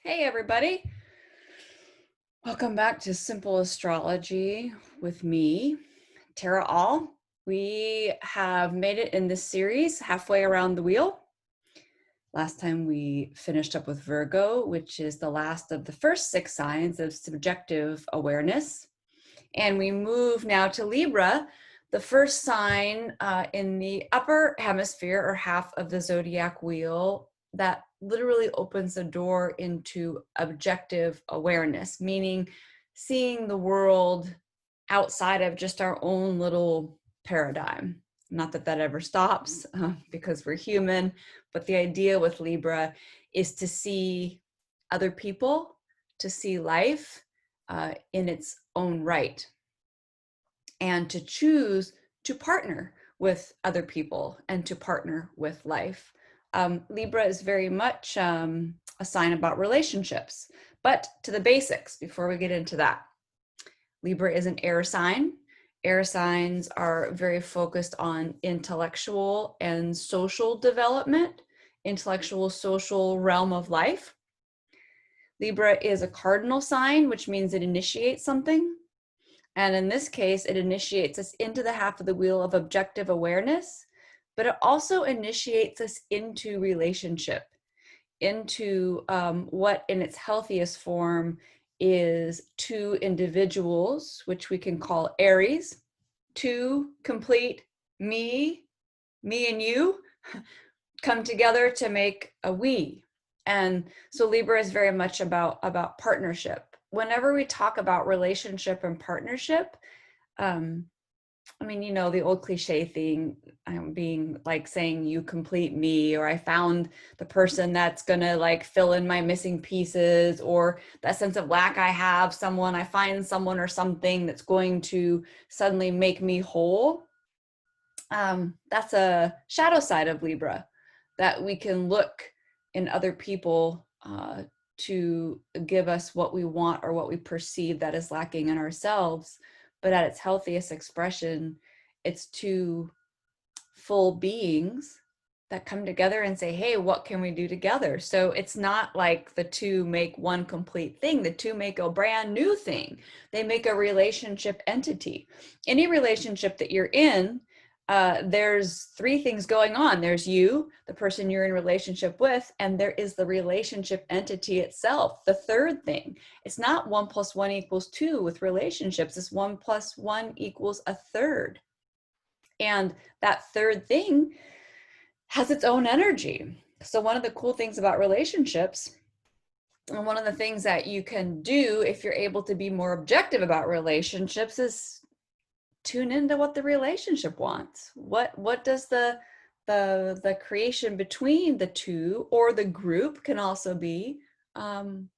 Hey everybody, welcome back to Simple Astrology with me, Tara All. We have made it in this series halfway around the wheel. Last time we finished up with Virgo, which is the last of the first 6 signs of subjective awareness. And we move now to Libra, the first sign in the upper hemisphere or half of the zodiac wheel that literally opens the door into objective awareness, meaning seeing the world outside of just our own little paradigm. Not that that ever stops because we're human, but the idea with Libra is to see other people, to see life in its own right, and to choose to partner with other people and to partner with life. Libra is very much a sign about relationships, but to the basics before we get into that. Libra is an air sign. Air signs are very focused on intellectual and social development, intellectual, social realm of life. Libra is a cardinal sign, which means it initiates something. And in this case, it initiates us into the half of the wheel of objective awareness, but it also initiates us into relationship, into what in its healthiest form is two individuals, which we can call Aries, two complete me and you, come together to make a we. And so Libra is very much about partnership. Whenever we talk about relationship and partnership, I mean, you know, the old cliche thing, being like saying you complete me, or I found the person that's gonna like fill in my missing pieces, or that sense of lack I have, someone, I find someone or something that's going to suddenly make me whole. That's a shadow side of Libra, that we can look in other people to give us what we want or what we perceive that is lacking in ourselves. But at its healthiest expression, it's two full beings that come together and say, hey, what can we do together? So it's not like the two make one complete thing. The two make a brand new thing. They make a relationship entity. Any relationship that you're in, there's 3 things going on. There's you, the person you're in relationship with, and there is the relationship entity itself, the third thing. It's not 1 + 1 = 2 with relationships. It's 1 + 1 = a third. And that third thing has its own energy. So one of the cool things about relationships, and one of the things that you can do if you're able to be more objective about relationships, is tune into what the relationship wants. What does the creation between the two or the group can also be,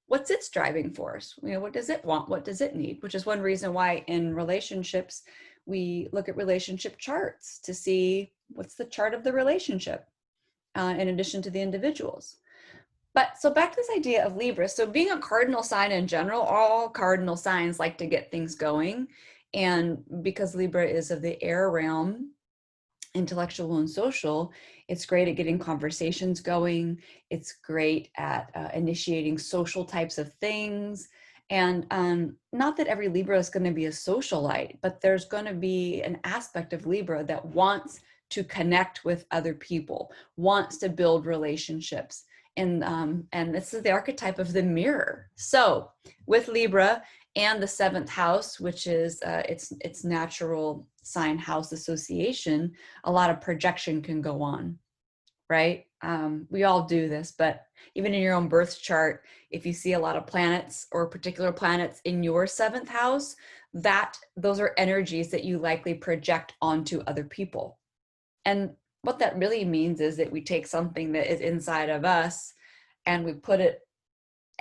what's its driving force? You know, what does it want? What does it need? Which is one reason why in relationships we look at relationship charts to see what's the chart of the relationship, in addition to the individuals. But so back to this idea of Libra. So being a cardinal sign in general, all cardinal signs like to get things going. And because Libra is of the air realm, intellectual and social, it's great at getting conversations going. It's great at initiating social types of things. And not that every Libra is going to be a socialite, but there's going to be an aspect of Libra that wants to connect with other people, wants to build relationships. And this is the archetype of the mirror. So with Libra and the 7th house, which is its natural sign house association, a lot of projection can go on, right? We all do this, but even in your own birth chart, if you see a lot of planets or particular planets in your 7th house, those are energies that you likely project onto other people. And what that really means is that we take something that is inside of us and we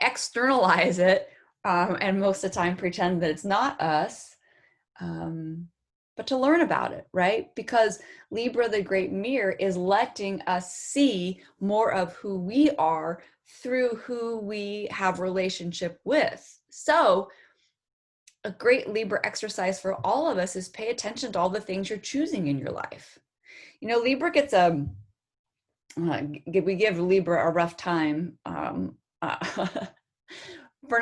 externalize it, and most of the time pretend that it's not us, but to learn about it, right? Because Libra, the great mirror, is letting us see more of who we are through who we have relationship with. So a great Libra exercise for all of us is pay attention to all the things you're choosing in your life. You know, Libra gets we give Libra a rough time.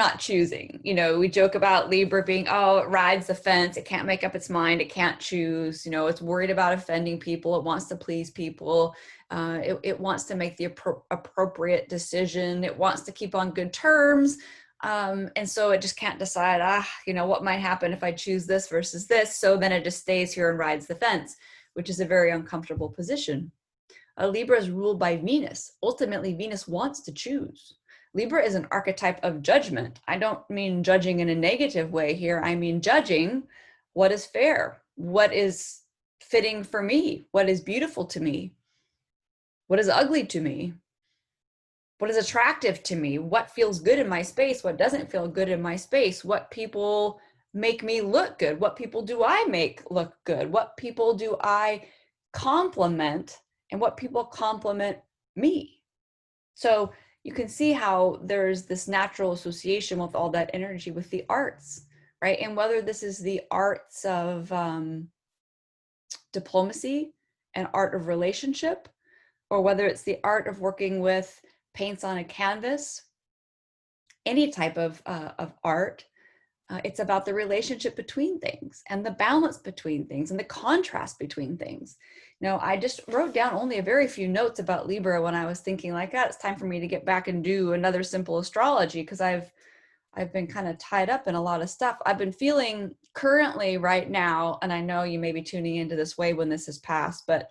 not choosing. You know, we joke about Libra being, oh, it rides the fence. It can't make up its mind. It can't choose. You know, it's worried about offending people. It wants to please people. It wants to make the appropriate decision. It wants to keep on good terms. And so it just can't decide, you know, what might happen if I choose this versus this. So then it just stays here and rides the fence, which is a very uncomfortable position. Libra is ruled by Venus. Ultimately, Venus wants to choose. Libra is an archetype of judgment. I don't mean judging in a negative way here. I mean judging what is fair, what is fitting for me, what is beautiful to me, what is ugly to me, what is attractive to me, what feels good in my space, what doesn't feel good in my space, what people make me look good, what people do I make look good, what people do I compliment, and what people compliment me. So you can see how there's this natural association with all that energy with the arts, right? And whether this is the arts of diplomacy and art of relationship, or whether it's the art of working with paints on a canvas, any type of art, it's about the relationship between things and the balance between things and the contrast between things. You know, I just wrote down only a very few notes about Libra when I was thinking like, it's time for me to get back and do another simple astrology, because I've been kind of tied up in a lot of stuff. I've been feeling currently right now, and I know you may be tuning into this way when this has passed, but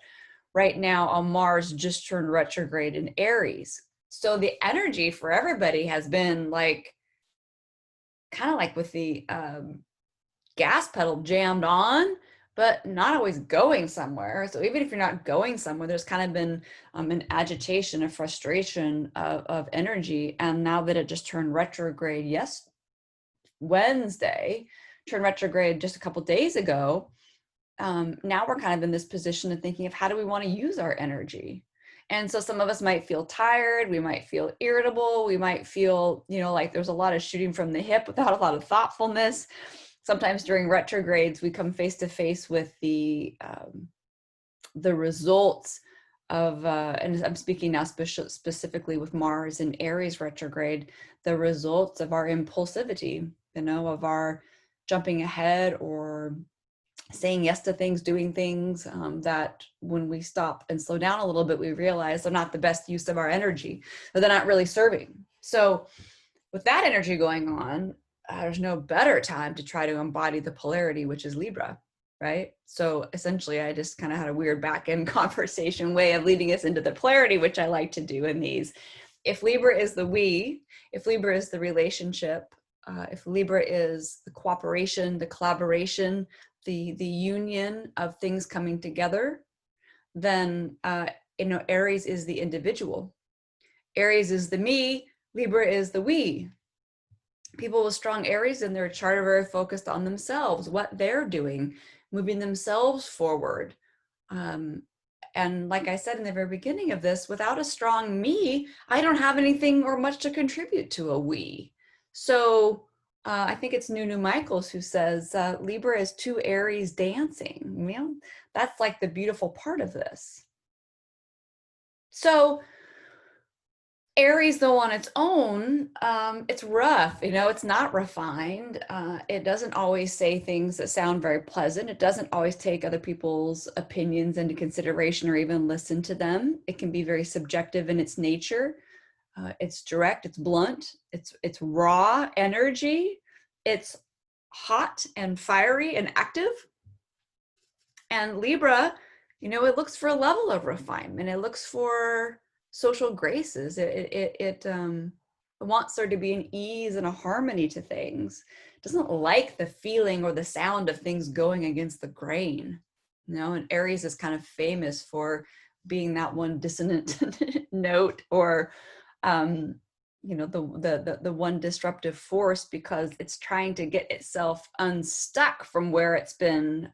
right now Mars just turned retrograde in Aries. So the energy for everybody has been like, kind of like with the gas pedal jammed on, but not always going somewhere. So even if you're not going somewhere, there's kind of been an agitation, a frustration of energy. And now that it just turned retrograde, Wednesday, turned retrograde just a couple days ago, now we're kind of in this position of thinking of how do we want to use our energy. And so some of us might feel tired, we might feel irritable, we might feel, you know, like there's a lot of shooting from the hip without a lot of thoughtfulness. Sometimes during retrogrades, we come face to face with the results of, and I'm speaking now specifically with Mars in Aries retrograde, the results of our impulsivity, you know, of our jumping ahead or saying yes to things, doing things that when we stop and slow down a little bit, we realize they're not the best use of our energy, or they're not really serving. So with that energy going on, there's no better time to try to embody the polarity, which is Libra, right? So essentially, I just kind of had a weird back end conversation way of leading us into the polarity, which I like to do in these. If Libra is the we, if Libra is the relationship, if Libra is the cooperation, the collaboration, the union of things coming together, then you know, Aries is the individual. Aries is the me, Libra is the we. People with strong Aries in their chart are very focused on themselves, what they're doing, moving themselves forward. And like I said in the very beginning of this, without a strong me, I don't have anything or much to contribute to a we. So I think it's Nunu Michaels who says Libra is two Aries dancing. You know, that's like the beautiful part of this. So Aries, though, on its own, it's rough, you know, it's not refined. It doesn't always say things that sound very pleasant. It doesn't always take other people's opinions into consideration or even listen to them. It can be very subjective in its nature. It's direct, it's blunt, it's raw energy. It's hot and fiery and active. And Libra, you know, it looks for a level of refinement. It looks for social graces. It wants there to be an ease and a harmony to things. It doesn't like the feeling or the sound of things going against the grain. You know, and Aries is kind of famous for being that one dissonant note, or you know, the one disruptive force, because it's trying to get itself unstuck from where it's been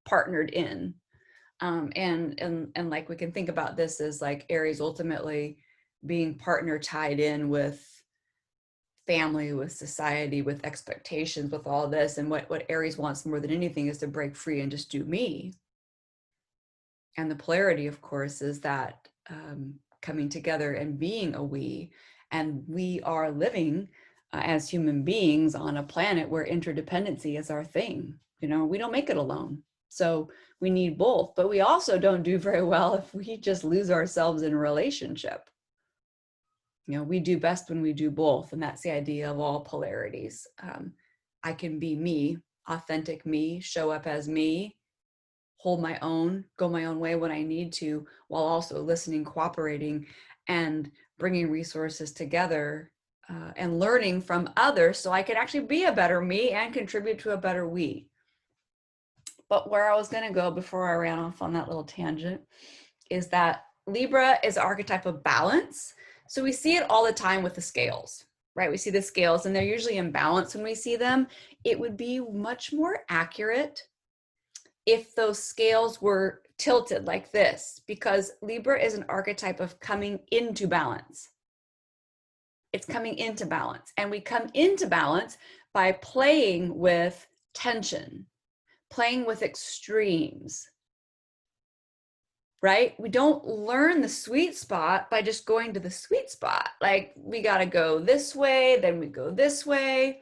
partnered in. And like we can think about this as like Aries ultimately being partner tied in with family, with society, with expectations, with all this. And what Aries wants more than anything is to break free and just do me. And the polarity, of course, is that coming together and being a we. And we are living as human beings on a planet where interdependency is our thing. You know, we don't make it alone. So we need both, but we also don't do very well if we just lose ourselves in a relationship. You know, we do best when we do both. And that's the idea of all polarities. I can be me, authentic me, show up as me, hold my own, go my own way when I need to, while also listening, cooperating, and bringing resources together and learning from others so I can actually be a better me and contribute to a better we. But where I was going to go before I ran off on that little tangent is that Libra is an archetype of balance. So we see it all the time with the scales, right? We see the scales and they're usually in balance when we see them. It would be much more accurate if those scales were tilted like this, because Libra is an archetype of coming into balance. It's coming into balance. And we come into balance by playing with tension, playing with extremes, right? We don't learn the sweet spot by just going to the sweet spot. Like, we got to go this way, then we go this way.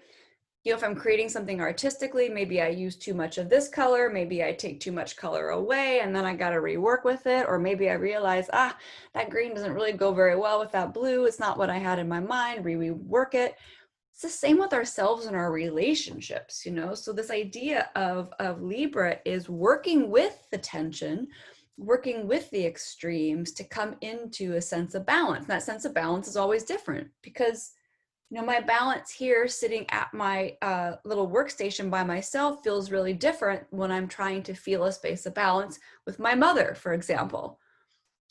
You know, if I'm creating something artistically, maybe I use too much of this color, maybe I take too much color away and then I got to rework with it. Or maybe I realize, that green doesn't really go very well with that blue. It's not what I had in my mind, rework it. It's the same with ourselves and our relationships, you know? So this idea of Libra is working with the tension, working with the extremes to come into a sense of balance. And that sense of balance is always different because, you know, my balance here sitting at my little workstation by myself feels really different when I'm trying to feel a space of balance with my mother, for example,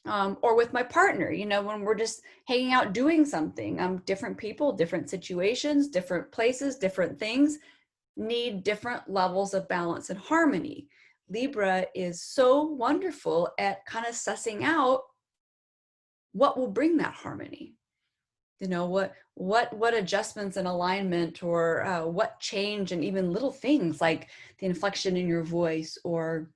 or with my partner, you know, when we're just hanging out doing something. Different people, different situations, different places, different things need different levels of balance and harmony. Libra is so wonderful at kind of sussing out what will bring that harmony. You know, what adjustments and alignment, or what change, and even little things like the inflection in your voice or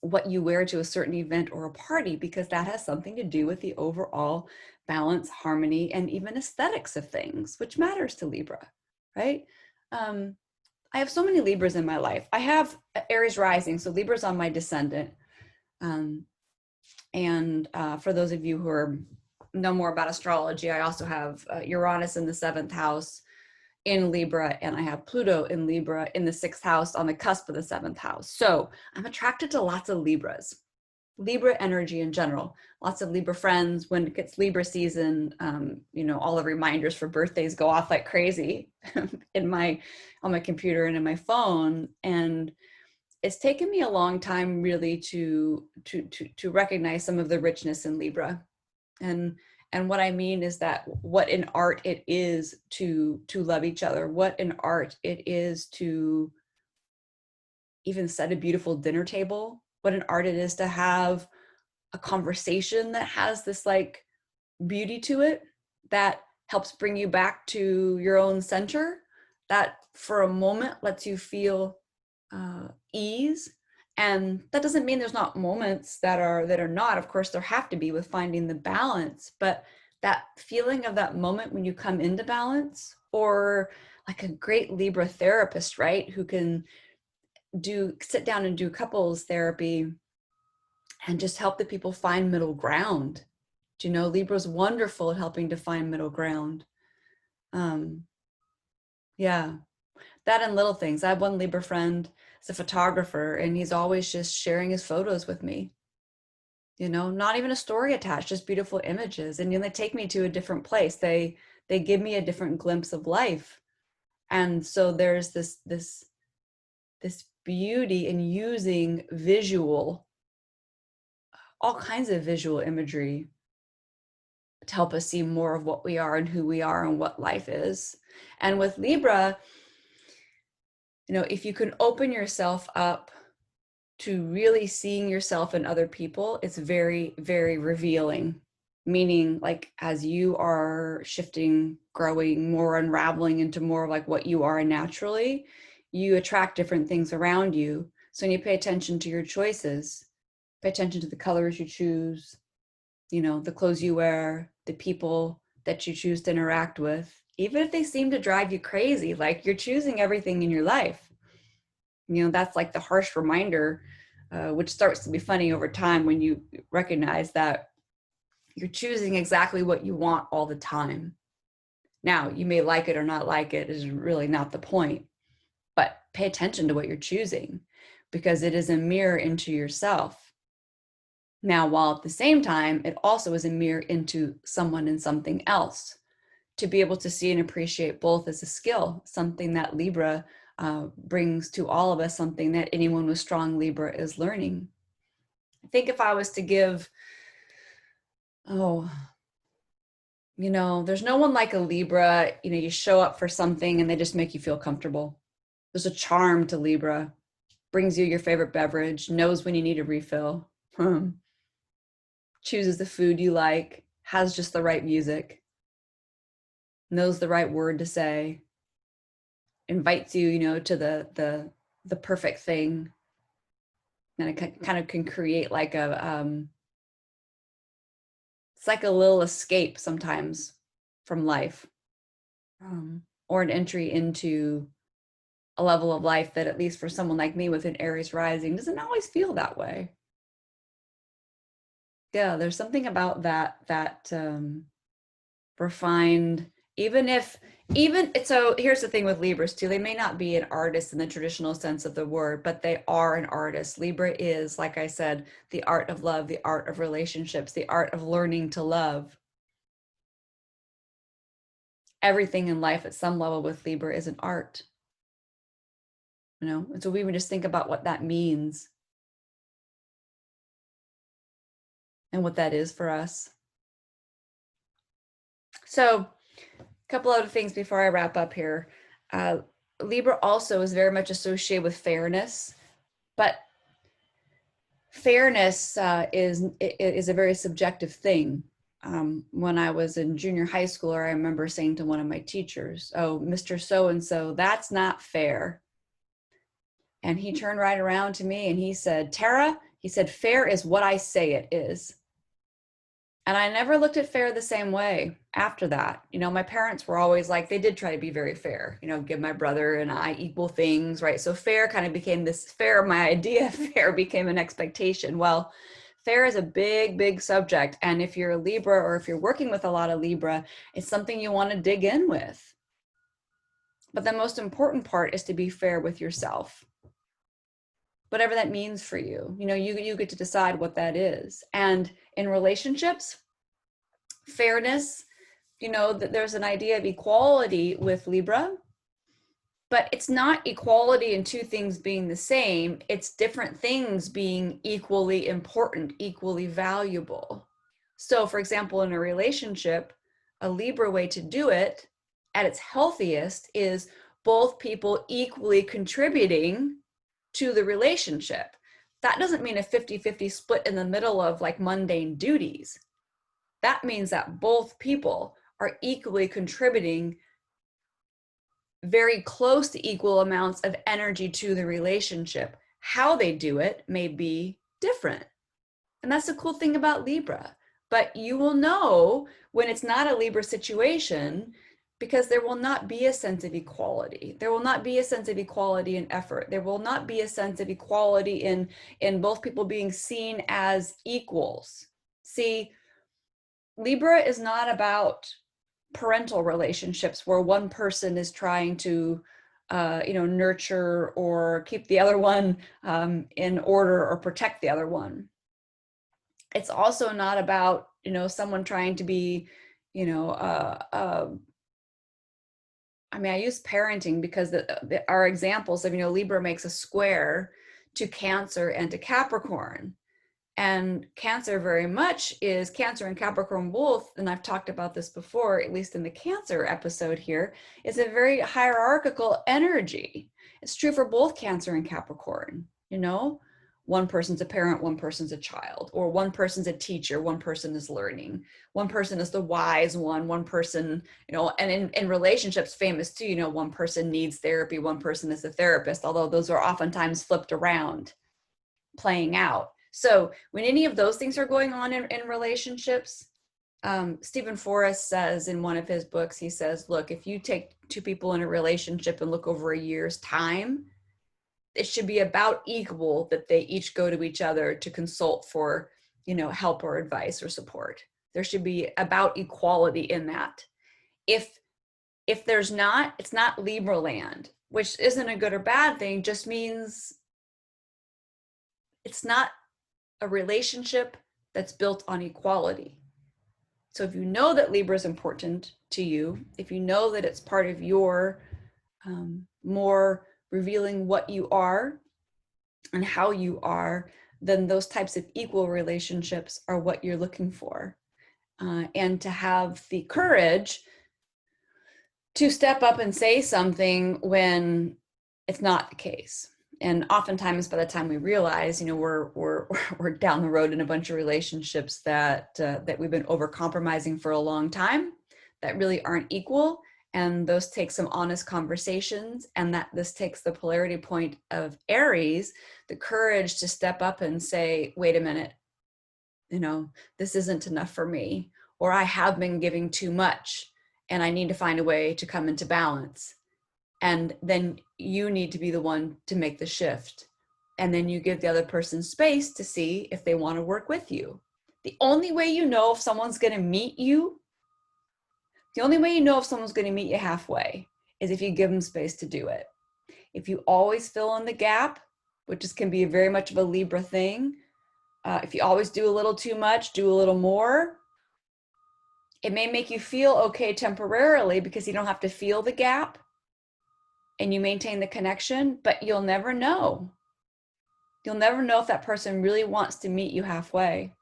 what you wear to a certain event or a party, because that has something to do with the overall balance, harmony, and even aesthetics of things, which matters to Libra, right? I have so many Libras in my life. I have Aries rising, so Libra's on my descendant. And for those of you who know more about astrology, I also have Uranus in the 7th house in Libra, and I have Pluto in Libra in the 6th house on the cusp of the 7th house. So I'm attracted to lots of Libras, Libra energy in general, lots of Libra friends. When it gets Libra season, you know, all the reminders for birthdays go off like crazy on my computer and in my phone. And it's taken me a long time really to recognize some of the richness in Libra. And what I mean is that what an art it is to love each other, what an art it is to even set a beautiful dinner table, what an art it is to have a conversation that has this like beauty to it, that helps bring you back to your own center, that for a moment lets you feel ease. And that doesn't mean there's not moments that are not. Of course, there have to be with finding the balance, but that feeling of that moment when you come into balance, or like a great Libra therapist, right, who can sit down and do couples therapy and just help the people find middle ground. Do you know, Libra's wonderful at helping to find middle ground. Yeah, that and little things. I have one Libra friend, he's a photographer, and he's always just sharing his photos with me. You know, not even a story attached, just beautiful images. And they take me to a different place. They give me a different glimpse of life. And so there's this beauty in using all kinds of visual imagery to help us see more of what we are and who we are and what life is. And with Libra, you know, if you can open yourself up to really seeing yourself in other people, it's very, very revealing. Meaning, like, as you are shifting, growing, more unraveling into more of like what you are naturally, you attract different things around you. So when you pay attention to your choices, pay attention to the colors you choose, you know, the clothes you wear, the people that you choose to interact with, even if they seem to drive you crazy, like you're choosing everything in your life. You know, that's like the harsh reminder, which starts to be funny over time when you recognize that you're choosing exactly what you want all the time. Now, you may like it or not like it, is really not the point, but pay attention to what you're choosing, because it is a mirror into yourself. Now, while at the same time, it also is a mirror into someone and something else. To be able to see and appreciate both is a skill, something that Libra brings to all of us, something that anyone with strong Libra is learning. I think if I was to give, there's no one like a Libra. You show up for something and they just make you feel comfortable. There's a charm to Libra, brings you your favorite beverage, knows when you need a refill, chooses the food you like, has just the right music, knows the right word to say, invites you, to the perfect thing. And it kind of can create like it's like a little escape sometimes from life, or an entry into a level of life that, at least for someone like me with an Aries rising, doesn't always feel that way. Yeah, there's something about that refined, so here's the thing with Libras too. They may not be an artist in the traditional sense of the word, but they are an artist. Libra is, like I said, the art of love, the art of relationships, the art of learning to love. Everything in life at some level with Libra is an art. And so we would just think about what that means and what that is for us. So a couple other things before I wrap up here. Libra also is very much associated with fairness, but fairness is a very subjective thing. When I was in junior high school, I remember saying to one of my teachers, "Oh, Mr. So-and-so, that's not fair." And he turned right around to me and he said, "Tara," he said, "fair is what I say it is." And I never looked at fair the same way after that. My parents were always like, they did try to be very fair, give my brother and I equal things, right? So fair kind of became this fair, my idea of fair became an expectation. Well, fair is a big, big subject. And if you're a Libra, or if you're working with a lot of Libra, it's something you want to dig in with. But the most important part is to be fair with yourself. Whatever that means for you, you get to decide what that is. And in relationships, fairness, that there's an idea of equality with Libra, but it's not equality in two things being the same. It's different things being equally important, equally valuable. So for example, in a relationship, a Libra way to do it at its healthiest is both people equally contributing to the relationship. That doesn't mean a 50-50 split in the middle of like mundane duties. That means that both people are equally contributing very close to equal amounts of energy to the relationship. How they do it may be different. And that's the cool thing about Libra. But you will know when it's not a Libra situation, because there will not be a sense of equality. There will not be a sense of equality in effort. There will not be a sense of equality in both people being seen as equals. See, Libra is not about parental relationships where one person is trying to nurture or keep the other one in order or protect the other one. It's also not about someone trying to be I use parenting because our examples of Libra makes a square to Cancer and to Capricorn. And Cancer very much is, Cancer and Capricorn both, and I've talked about this before, at least in the Cancer episode here, is a very hierarchical energy. It's true for both Cancer and Capricorn. One person's a parent, one person's a child, or one person's a teacher, one person is learning, one person is the wise one person, and in relationships, famous too, one person needs therapy, one person is a therapist, although those are oftentimes flipped around, playing out. So when any of those things are going on in relationships, Stephen Forrest says in one of his books, he says, look, if you take two people in a relationship and look over a year's time, it should be about equal that they each go to each other to consult for, help or advice or support. There should be about equality in that. If there's not, it's not Libra land, which isn't a good or bad thing, just means it's not a relationship that's built on equality. So if you know that Libra is important to you, if you know that it's part of your more revealing what you are and how you are, then those types of equal relationships are what you're looking for. And to have the courage to step up and say something when it's not the case. And oftentimes by the time we realize, we're down the road in a bunch of relationships that we've been over compromising for a long time, that really aren't equal. And those take some honest conversations, and that this takes the polarity point of Aries, the courage to step up and say, wait a minute, this isn't enough for me, or I have been giving too much and I need to find a way to come into balance. And then you need to be the one to make the shift. And then you give the other person space to see if they want to work with you. The only way you know if someone's going to meet you, halfway is if you give them space to do it. If you always fill in the gap, which can be very much of a Libra thing, if you always do a little too much, do a little more, it may make you feel okay temporarily because you don't have to feel the gap and you maintain the connection, but you'll never know. You'll never know if that person really wants to meet you halfway.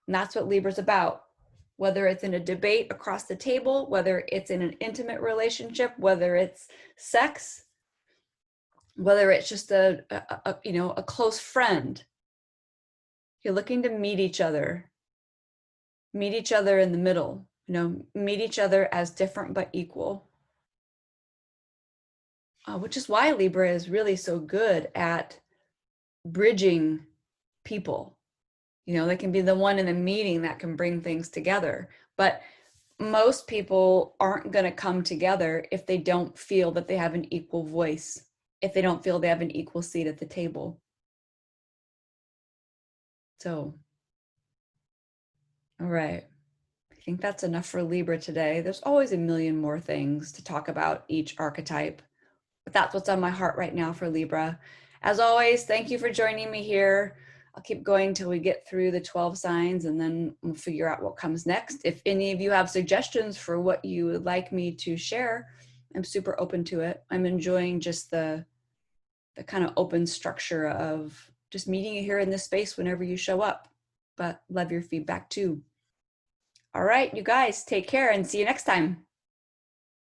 And that's what Libra's about. Whether it's in a debate across the table, whether it's in an intimate relationship, whether it's sex, whether it's just a close friend, you're looking to meet each other in the middle, meet each other as different but equal. Which is why Libra is really so good at bridging people. They can be the one in a meeting that can bring things together. But most people aren't going to come together if they don't feel that they have an equal voice, if they don't feel they have an equal seat at the table. So, all right. I think that's enough for Libra today. There's always a million more things to talk about each archetype, but that's what's on my heart right now for Libra. As always, thank you for joining me here. I'll keep going till we get through the 12 signs, and then we'll figure out what comes next. If any of you have suggestions for what you would like me to share, I'm super open to it. I'm enjoying just the kind of open structure of just meeting you here in this space whenever you show up, but love your feedback too. All right, you guys, take care and see you next time.